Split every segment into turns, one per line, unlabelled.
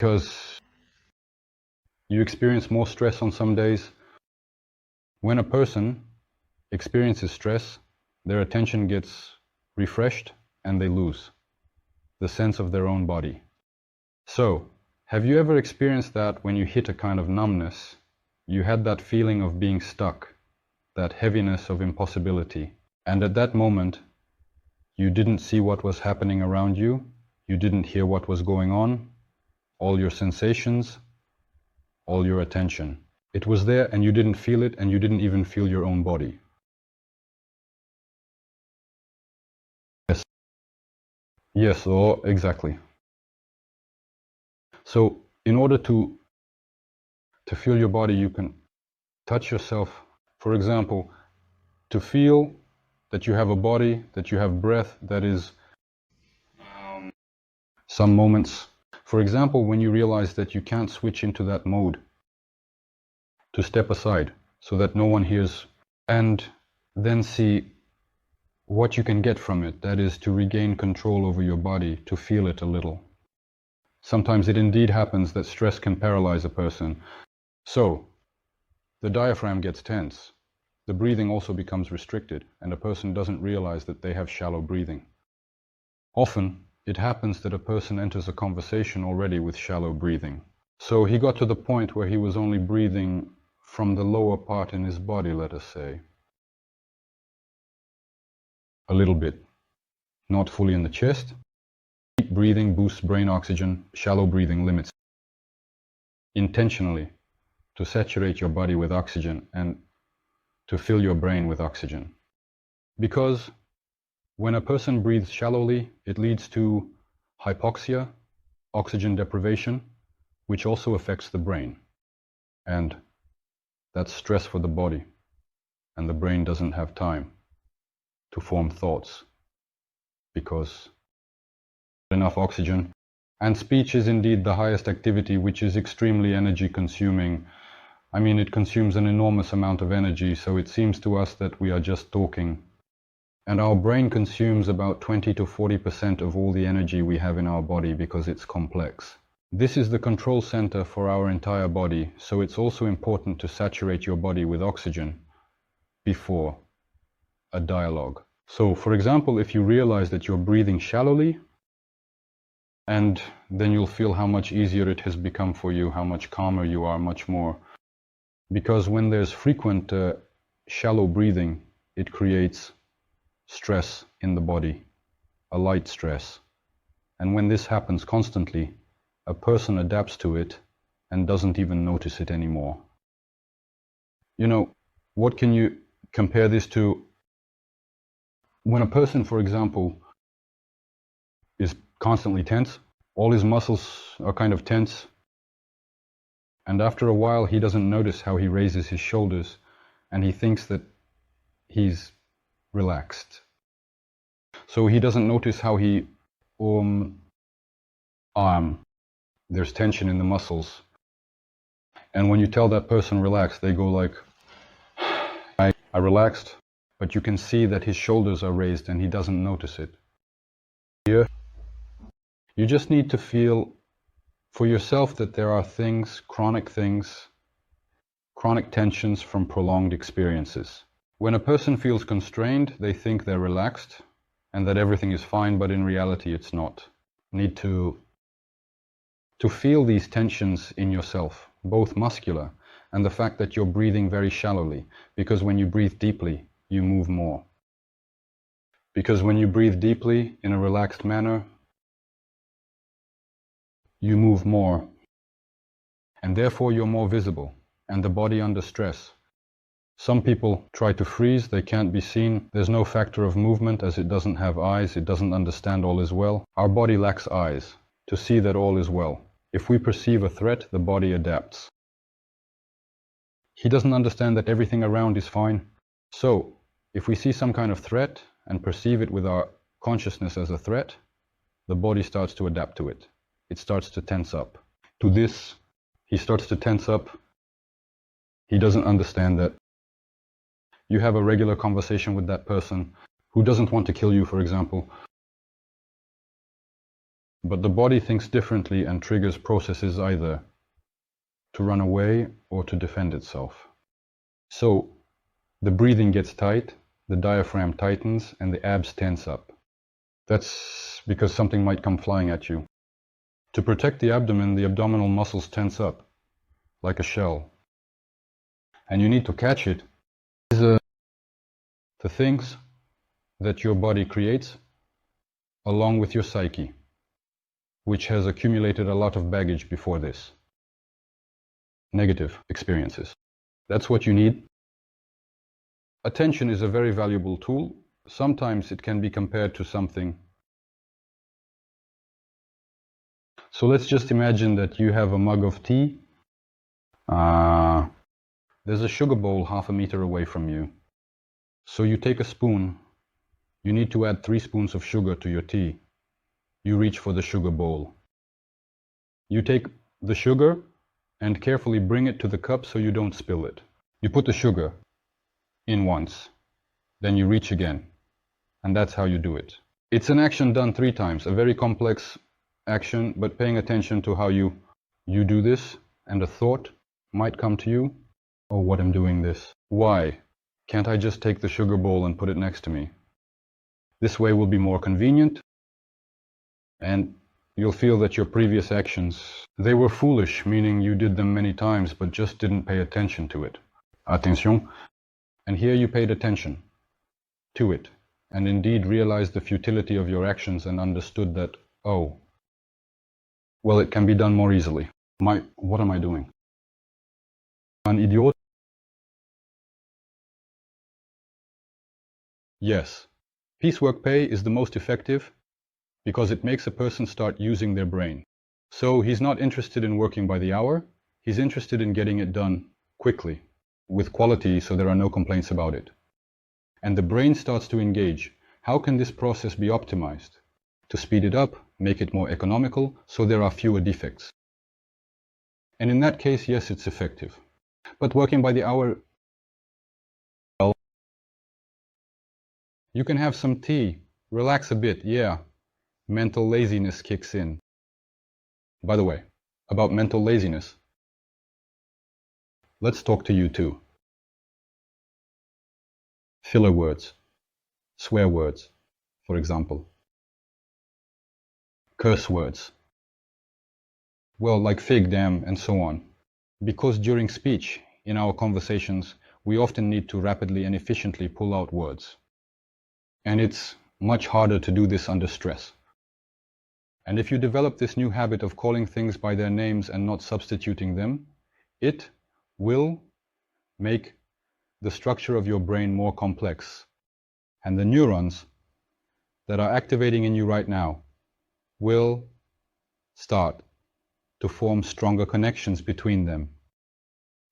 because you experience more stress on some days. When a person experiences stress, their attention gets refreshed and they lose the sense of their own body. So, have you ever experienced that when you hit a kind of numbness, you had that feeling of being stuck, that heaviness of impossibility, and at that moment, you didn't see what was happening around you, you didn't hear what was going on, all your sensations, all your attention. It was there and you didn't feel it, and you didn't even feel your own body. Yes, or exactly. So in order to feel your body, you can touch yourself. For example, to feel that you have a body, that you have breath, that is some moments. For example, when you realize that you can't switch into that mode, to step aside so that no one hears, and then see what you can get from it. That is to regain control over your body, to feel it a little. Sometimes it indeed happens that stress can paralyze a person. So, the diaphragm gets tense. The breathing also becomes restricted, and a person doesn't realize that they have shallow breathing. Often, it happens that a person enters a conversation already with shallow breathing. So he got to the point where he was only breathing from the lower part in his body, let us say. A little bit. Not fully in the chest. Deep breathing boosts brain oxygen, shallow breathing limits. Intentionally, to saturate your body with oxygen and to fill your brain with oxygen. Because when a person breathes shallowly, it leads to hypoxia, oxygen deprivation, which also affects the brain. And that's stress for the body. And the brain doesn't have time to form thoughts because enough oxygen. And speech is indeed the highest activity, which is extremely energy consuming. I mean, it consumes an enormous amount of energy, so it seems to us that we are just talking. And our brain consumes about 20 to 40% of all the energy we have in our body because it's complex. This is the control center for our entire body, so it's also important to saturate your body with oxygen before a dialogue. So, for example, if you realize that you're breathing shallowly, and then you'll feel how much easier it has become for you, how much calmer you are, much more. Because when there's frequent shallow breathing, it creates stress in the body, a light stress. And when this happens constantly, a person adapts to it and doesn't even notice it anymore. You know, what can you compare this to? When a person, for example, is constantly tense, all his muscles are kind of tense, and after a while he doesn't notice how he raises his shoulders, and he thinks that he's relaxed. So he doesn't notice how he there's tension in the muscles. And when you tell that person relax, they go like, I relaxed, but you can see that his shoulders are raised and he doesn't notice it. Here, you just need to feel for yourself that there are things, chronic tensions from prolonged experiences. When a person feels constrained, they think they're relaxed and that everything is fine, but in reality it's not. Need to feel these tensions in yourself, both muscular and the fact that you're breathing very shallowly, because when you breathe deeply, you move more. Because when you breathe deeply in a relaxed manner, you move more, and therefore you're more visible, and the body under stress. Some people try to freeze, they can't be seen. There's no factor of movement as it doesn't have eyes, it doesn't understand all is well. Our body lacks eyes to see that all is well. If we perceive a threat, the body adapts. He doesn't understand that everything around is fine. So, if we see some kind of threat and perceive it with our consciousness as a threat, the body starts to adapt to it. It starts to tense up. To this, he starts to tense up. He doesn't understand that you have a regular conversation with that person who doesn't want to kill you, for example. But the body thinks differently and triggers processes either to run away or to defend itself. So the breathing gets tight, the diaphragm tightens, and the abs tense up. That's because something might come flying at you. To protect the abdomen, the abdominal muscles tense up, like a shell. And you need to catch it. The things that your body creates along with your psyche, which has accumulated a lot of baggage before this. Negative experiences. That's what you need. Attention is a very valuable tool. Sometimes it can be compared to something. So let's just imagine that you have a mug of tea. There's a sugar bowl half a meter away from you. So you take a spoon. You need to add 3 spoons of sugar to your tea. You reach for the sugar bowl. You take the sugar and carefully bring it to the cup so you don't spill it. You put the sugar in once, then you reach again, and that's how you do it. It's an action done 3 times, a very complex action, but paying attention to how you do this, and a thought might come to you. Oh, what I'm doing this. Why? Can't I just take the sugar bowl and put it next to me? This way will be more convenient, and you'll feel that your previous actions, they were foolish, meaning you did them many times but just didn't pay attention to it. Attention. And here you paid attention to it, and indeed realized the futility of your actions and understood that, oh, well, it can be done more easily. What am I doing? An idiot? Yes. Piecework pay is the most effective because it makes a person start using their brain. So he's not interested in working by the hour, he's interested in getting it done quickly, with quality, so there are no complaints about it. And the brain starts to engage. How can this process be optimized? To speed it up, make it more economical, so there are fewer defects. And in that case, yes, it's effective. But working by the hour, well, you can have some tea, relax a bit, yeah. Mental laziness kicks in. By the way, about mental laziness, let's talk to you too. Filler words, swear words, for example. Curse words. Well, like fig, damn, and so on. Because during speech, in our conversations, we often need to rapidly and efficiently pull out words. And it's much harder to do this under stress. And if you develop this new habit of calling things by their names and not substituting them, it will make the structure of your brain more complex. And the neurons that are activating in you right now will start to form stronger connections between them.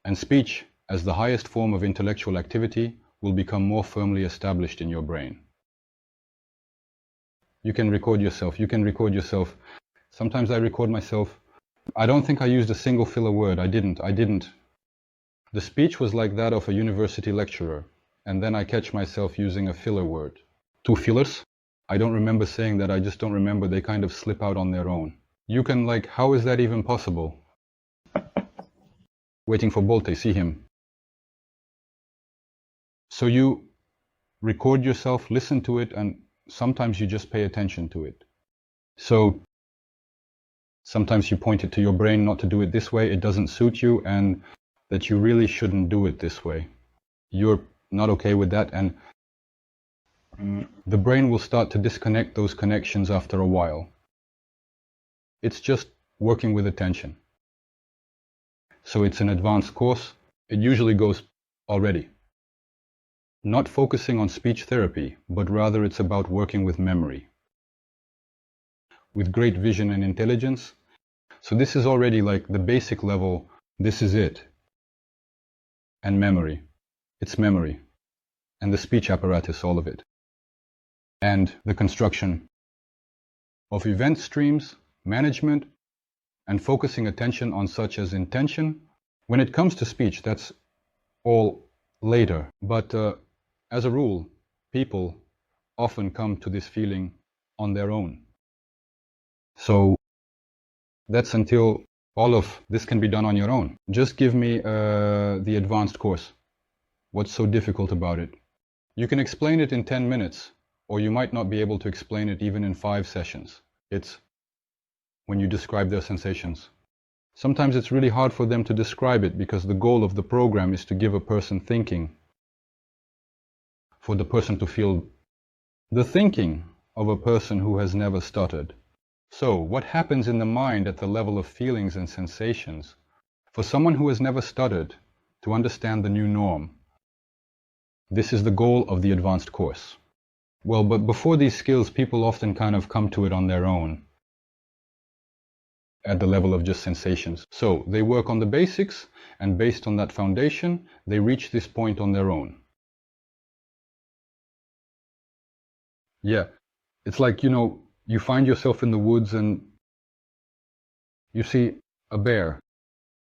And speech, as the highest form of intellectual activity, will become more firmly established in your brain. You can record yourself. Sometimes I record myself. I don't think I used a single filler word. I didn't. The speech was like that of a university lecturer, and then I catch myself using a filler word. 2 fillers? I don't remember saying that, I just don't remember, they kind of slip out on their own. You can, like, how is that even possible? Waiting for Bolte, see him. So you record yourself, listen to it, and sometimes you just pay attention to it. So sometimes you point it to your brain not to do it this way, it doesn't suit you, and that you really shouldn't do it this way. You're not okay with that, and the brain will start to disconnect those connections after a while. It's just working with attention. So it's an advanced course. It usually goes already. Not focusing on speech therapy, but rather it's about working with memory. With great vision and intelligence. So this is already like the basic level, this is it. And memory. It's memory. And the speech apparatus, all of it. And the construction of event streams, management, and focusing attention on such as intention. When it comes to speech, that's all later. But as a rule, people often come to this feeling on their own. So that's until all of this can be done on your own. Just give me the advanced course. What's so difficult about it? You can explain it in 10 minutes, or you might not be able to explain it even in 5 sessions. It's when you describe their sensations. Sometimes it's really hard for them to describe it because the goal of the program is to give a person thinking, for the person to feel the thinking of a person who has never stuttered. So, what happens in the mind at the level of feelings and sensations for someone who has never stuttered to understand the new norm? This is the goal of the advanced course. Well, but before these skills, people often kind of come to it on their own at the level of just sensations. So they work on the basics, and based on that foundation, they reach this point on their own. Yeah, it's like, you find yourself in the woods and you see a bear,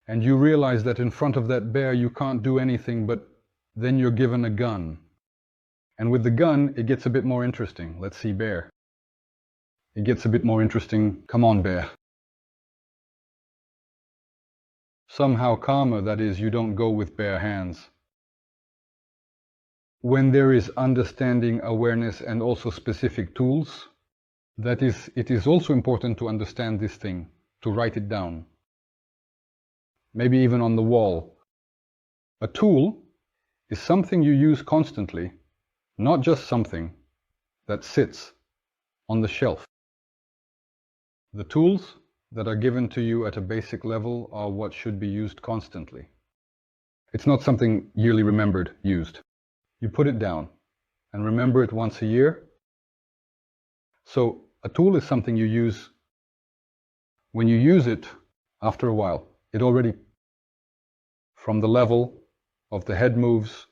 and you realize that in front of that bear you can't do anything, but then you're given a gun. And with the gun, it gets a bit more interesting. Let's see, bear. It gets a bit more interesting. Come on, bear. Somehow calmer, that is, you don't go with bare hands. When there is understanding, awareness, and also specific tools, that is, it is also important to understand this thing, to write it down. Maybe even on the wall. A tool is something you use constantly, not just something that sits on the shelf. The tools that are given to you at a basic level are what should be used constantly. It's not something yearly remembered, used. You put it down and remember it once a year. So a tool is something you use. When you use it, after a while, it already, from the level of the head moves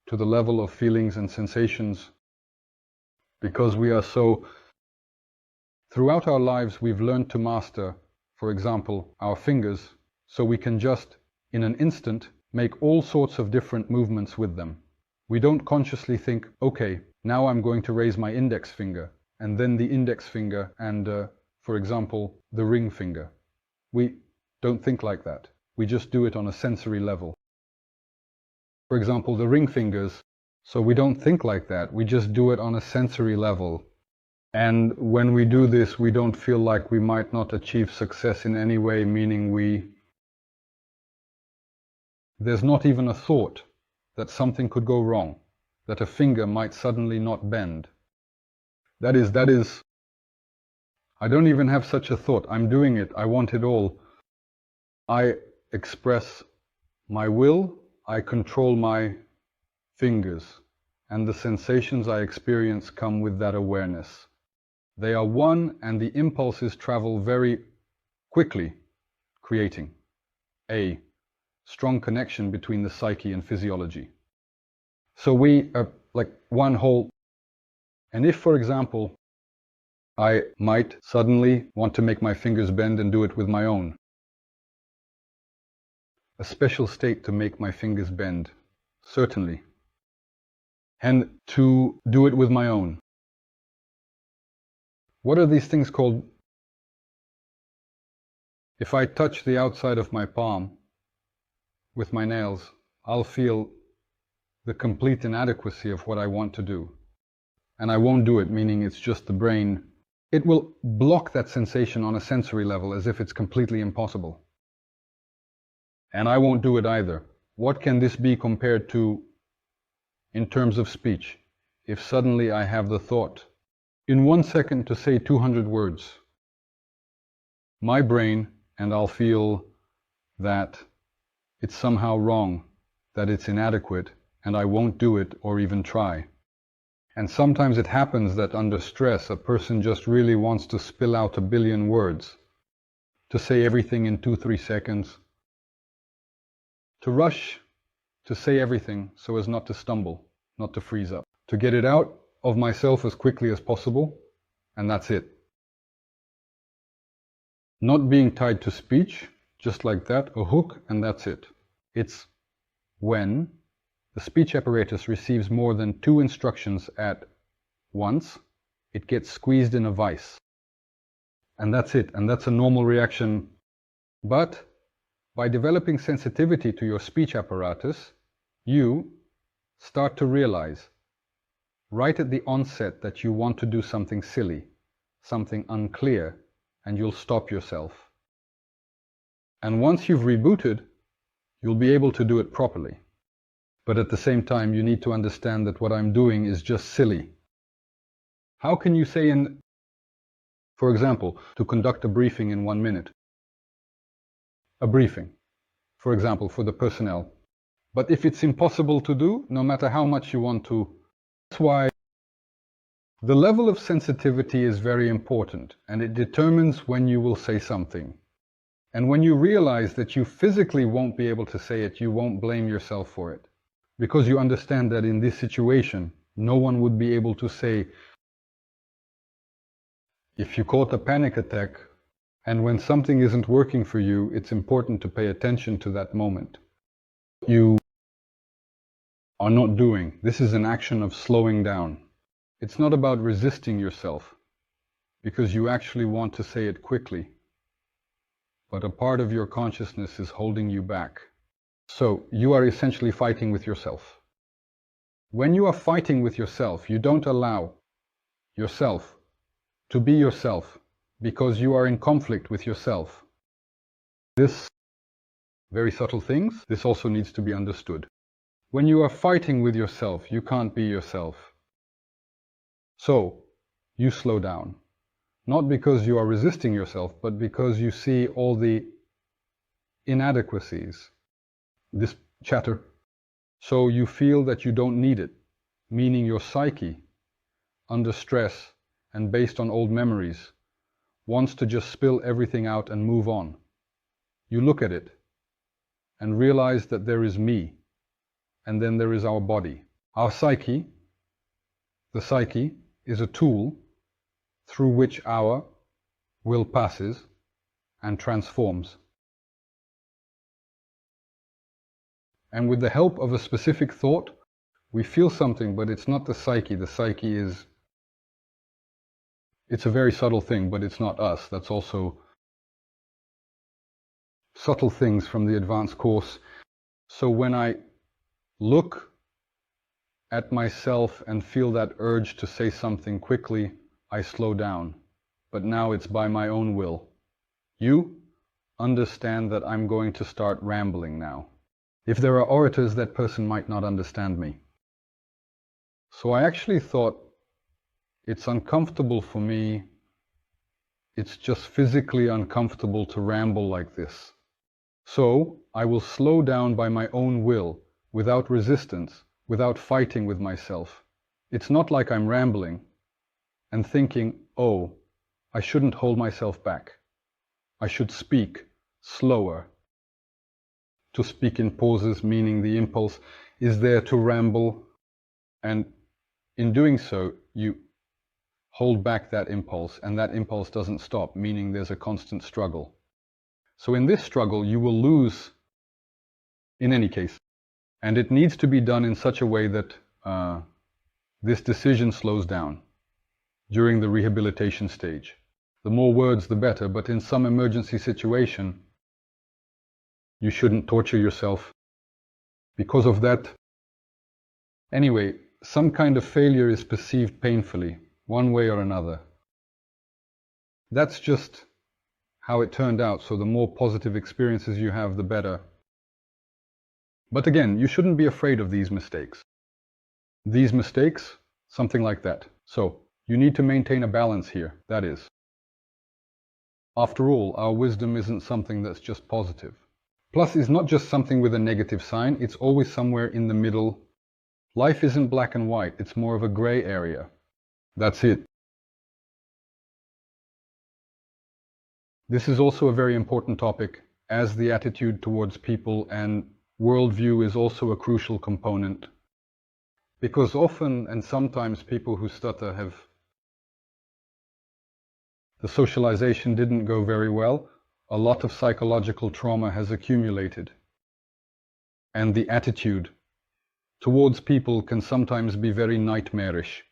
to the level of feelings and sensations, because we are so, throughout our lives we've learned to master, for example, our fingers, so we can just, in an instant, make all sorts of different movements with them. We don't consciously think, okay, now I'm going to raise my index finger, and then the index finger, and, for example, the ring finger. We don't think like that. We just do it on a sensory level. For example, the ring fingers, so we don't think like that. We just do it on a sensory level. And when we do this, we don't feel like we might not achieve success in any way, meaning there's not even a thought that something could go wrong, that a finger might suddenly not bend. That is, I don't even have such a thought. I'm doing it. I want it all. I express my will. I control my fingers. And the sensations I experience come with that awareness. They are one, and the impulses travel very quickly, creating a strong connection between the psyche and physiology. So we are like one whole. And if, for example, I might suddenly want to make my fingers bend and do it with my own, a special state to make my fingers bend, certainly, and to do it with my own. What are these things called? If I touch the outside of my palm with my nails, I'll feel the complete inadequacy of what I want to do. And I won't do it, meaning it's just the brain. It will block that sensation on a sensory level as if it's completely impossible. And I won't do it either. What can this be compared to in terms of speech? If suddenly I have the thought, in 1 second to say 200 words, my brain, and I'll feel that it's somehow wrong, that it's inadequate, and I won't do it or even try. And sometimes it happens that under stress, a person just really wants to spill out 1 billion words, to say everything in 2-3 seconds, to rush to say everything so as not to stumble, not to freeze up, to get it out of myself as quickly as possible, and that's it. Not being tied to speech, just like that, a hook, and that's it. It's when the speech apparatus receives more than 2 instructions at once, it gets squeezed in a vice. And that's it. And that's a normal reaction. But by developing sensitivity to your speech apparatus, you start to realize right at the onset that you want to do something silly, something unclear, and you'll stop yourself. And once you've rebooted, you'll be able to do it properly. But at the same time, you need to understand that what I'm doing is just silly. How can you say for example, to conduct a briefing in 1 minute? A briefing, for example, for the personnel. But if it's impossible to do, no matter how much you want to, that's why the level of sensitivity is very important, and it determines when you will say something. And when you realize that you physically won't be able to say it, you won't blame yourself for it. Because you understand that in this situation, no one would be able to say, if you caught a panic attack, and when something isn't working for you, it's important to pay attention to that moment. You are not doing. This is an action of slowing down. It's not about resisting yourself, because you actually want to say it quickly. But a part of your consciousness is holding you back. So you are essentially fighting with yourself. When you are fighting with yourself, you don't allow yourself to be yourself, because you are in conflict with yourself. This very subtle things, this also needs to be understood. When you are fighting with yourself, you can't be yourself. So you slow down. Not because you are resisting yourself, but because you see all the inadequacies, this chatter. So you feel that you don't need it, meaning your psyche, under stress and based on old memories, wants to just spill everything out and move on. You look at it and realize that there is me, and then there is our body. Our psyche, the psyche, is a tool through which our will passes and transforms. And with the help of a specific thought, we feel something, but it's not the psyche. The psyche is, it's a very subtle thing, but it's not us. That's also subtle things from the advanced course. So when I look at myself and feel that urge to say something quickly, I slow down. But now it's by my own will. You understand that I'm going to start rambling now. If there are orators, that person might not understand me. So I actually thought, it's uncomfortable for me. It's just physically uncomfortable to ramble like this. So I will slow down by my own will, without resistance, without fighting with myself. It's not like I'm rambling and thinking, oh, I shouldn't hold myself back. I should speak slower. To speak in pauses, meaning the impulse is there to ramble, and in doing so, you hold back that impulse, and that impulse doesn't stop, meaning there's a constant struggle. So in this struggle, you will lose in any case. And it needs to be done in such a way that this decision slows down during the rehabilitation stage. The more words, the better, but in some emergency situation, you shouldn't torture yourself because of that. Anyway, some kind of failure is perceived painfully, one way or another. That's just how it turned out, so the more positive experiences you have, the better. But again, you shouldn't be afraid of these mistakes. These mistakes, something like that. So, you need to maintain a balance here, that is. After all, our wisdom isn't something that's just positive. Plus, it's not just something with a negative sign, it's always somewhere in the middle. Life isn't black and white, it's more of a gray area. That's it. This is also a very important topic, as the attitude towards people and worldview is also a crucial component. Because often and sometimes people who stutter the socialization didn't go very well. A lot of psychological trauma has accumulated. And the attitude towards people can sometimes be very nightmarish.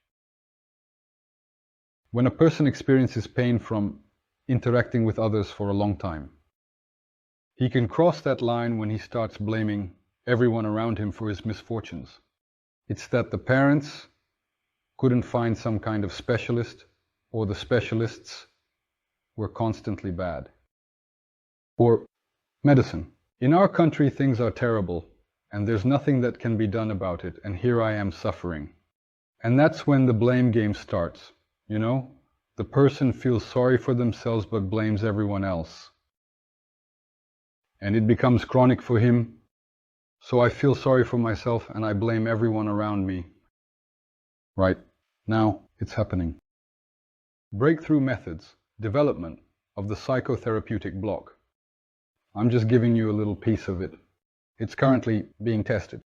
When a person experiences pain from interacting with others for a long time. He can cross that line when he starts blaming everyone around him for his misfortunes. It's that the parents couldn't find some kind of specialist, or the specialists were constantly bad. Or medicine. In our country, things are terrible, and there's nothing that can be done about it, and here I am suffering. And that's when the blame game starts, you know? The person feels sorry for themselves but blames everyone else. And it becomes chronic for him, so I feel sorry for myself and I blame everyone around me. Right, now it's happening. Breakthrough methods, development of the psychotherapeutic block. I'm just giving you a little piece of it. It's currently being tested.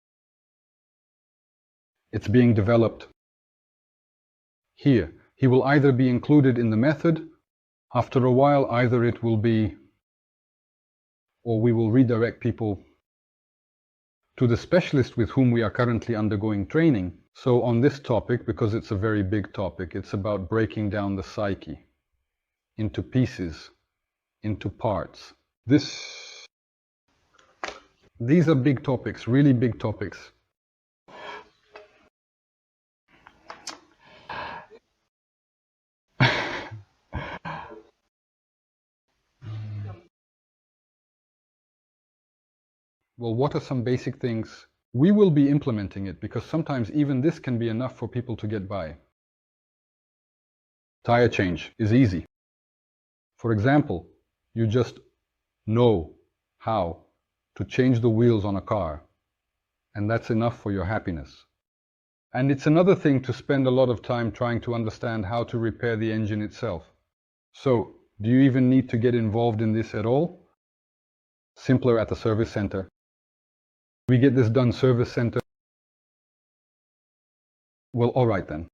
It's being developed. Here, he will either be included in the method, after a while either it will be, or we will redirect people to the specialist with whom we are currently undergoing training. So on this topic, because it's a very big topic, it's about breaking down the psyche into pieces, into parts. These are big topics, really big topics. Well, what are some basic things? We will be implementing it because sometimes even this can be enough for people to get by. Tire change is easy. For example, you just know how to change the wheels on a car, and that's enough for your happiness. And it's another thing to spend a lot of time trying to understand how to repair the engine itself. So, do you even need to get involved in this at all? Simpler at the service center. We get this done service center. Well, all right then.